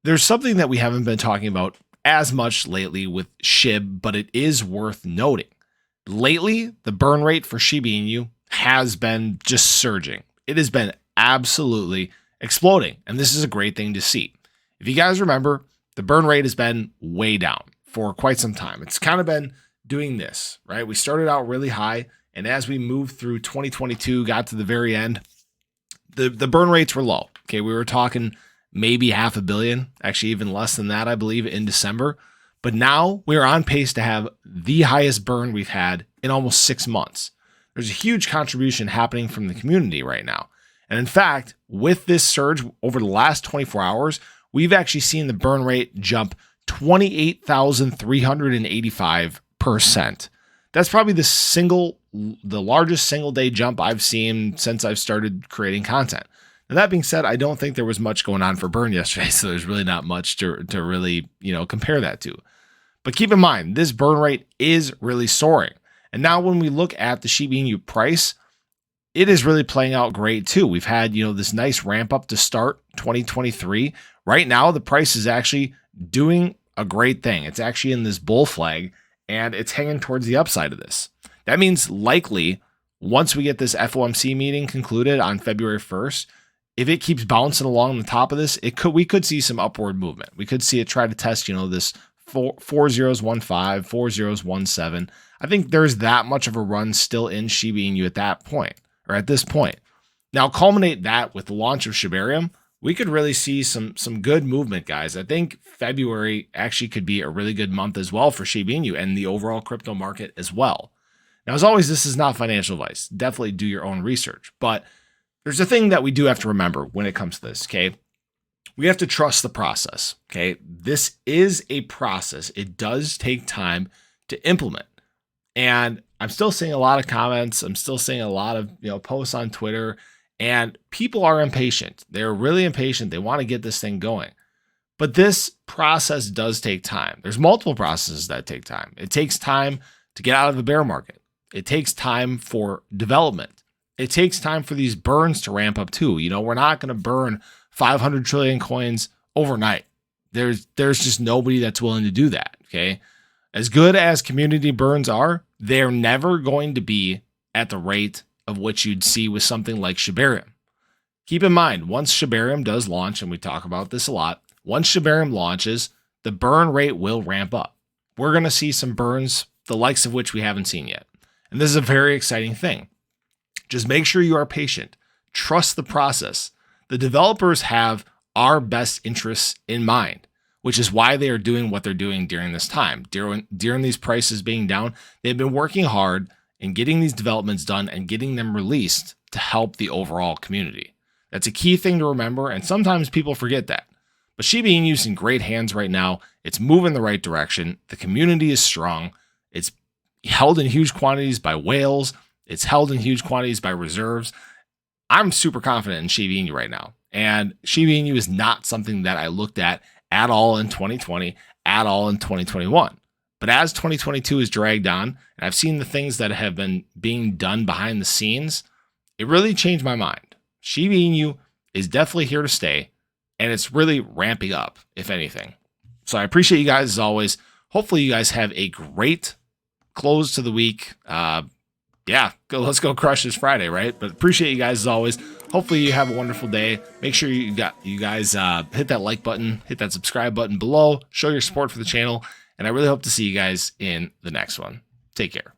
There's something that we haven't been talking about as much lately with SHIB, but it is worth noting. Lately, the burn rate for Shiba Inu has been just surging. It has been absolutely exploding, and this is a great thing to see. If you guys remember, the burn rate has been way down for quite some time. It's kind of been doing this, right? We started out really high, and as we moved through 2022, got to the very end, the burn rates were low. Okay, we were talking maybe $500 million, actually even less than that, I believe, in December. But now we are on pace to have the highest burn we've had in almost 6 months. There's a huge contribution happening from the community right now. And in fact, with this surge over the last 24 hours, we've actually seen the burn rate jump 28,385%. That's probably the largest single day jump I've seen since I've started creating content. Now, that being said, I don't think there was much going on for burn yesterday, so there's really not much to really, compare that to. But keep in mind, this burn rate is really soaring. And now when we look at the Shiba Inu price, it is really playing out great too. We've had, this nice ramp up to start 2023. Right now, the price is actually doing a great thing. It's actually in this bull flag, and it's hanging towards the upside of this. That means likely, once we get this FOMC meeting concluded on February 1st, if it keeps bouncing along the top of this, we could see some upward movement. We could see it try to test, this 4015, 4017. I think there's that much of a run still in Shiba Inu at that point, or at this point. Now, culminate that with the launch of shibarium, we could really see some good movement, guys. I think February actually could be a really good month as well for Shiba Inu and the overall crypto market as well. Now, as always, this is not financial advice. Definitely do your own research. But there's a thing that we do have to remember when it comes to this, okay? We have to trust the process, okay? This is a process. It does take time to implement. And I'm still seeing a lot of comments. I'm still seeing a lot of, posts on Twitter, and people are impatient. They're really impatient. They want to get this thing going. But this process does take time. There's multiple processes that take time. It takes time to get out of the bear market. It takes time for development. It takes time for these burns to ramp up too. We're not going to burn 500 trillion coins overnight. There's just nobody that's willing to do that, okay? As good as community burns are, they're never going to be at the rate of which you'd see with something like shibarium. Keep in mind, once shibarium does launch, and we talk about this a lot, once shibarium launches, the burn rate will ramp up. We're going to see some burns, the likes of which we haven't seen yet. And this is a very exciting thing. Just make sure you are patient. Trust the process. The developers have our best interests in mind, which is why they are doing what they're doing during this time. During these prices being down, they've been working hard in getting these developments done and getting them released to help the overall community. That's a key thing to remember, and sometimes people forget that. But Shiba Inu is in great hands right now. It's moving the right direction. The community is strong. It's held in huge quantities by whales. It's held in huge quantities by reserves. I'm super confident in Shiba Inu right now. And Shiba Inu is not something that I looked at all in 2020, at all in 2021. But as 2022 is dragged on, and I've seen the things that have been being done behind the scenes, it really changed my mind. Shiba Inu is definitely here to stay, and it's really ramping up, if anything. So I appreciate you guys as always. Hopefully you guys have a great close to the week. Let's go crush this Friday, right? But appreciate you guys as always. Hopefully you have a wonderful day. Make sure you guys hit that like button, hit that subscribe button below, show your support for the channel, and I really hope to see you guys in the next one. Take care.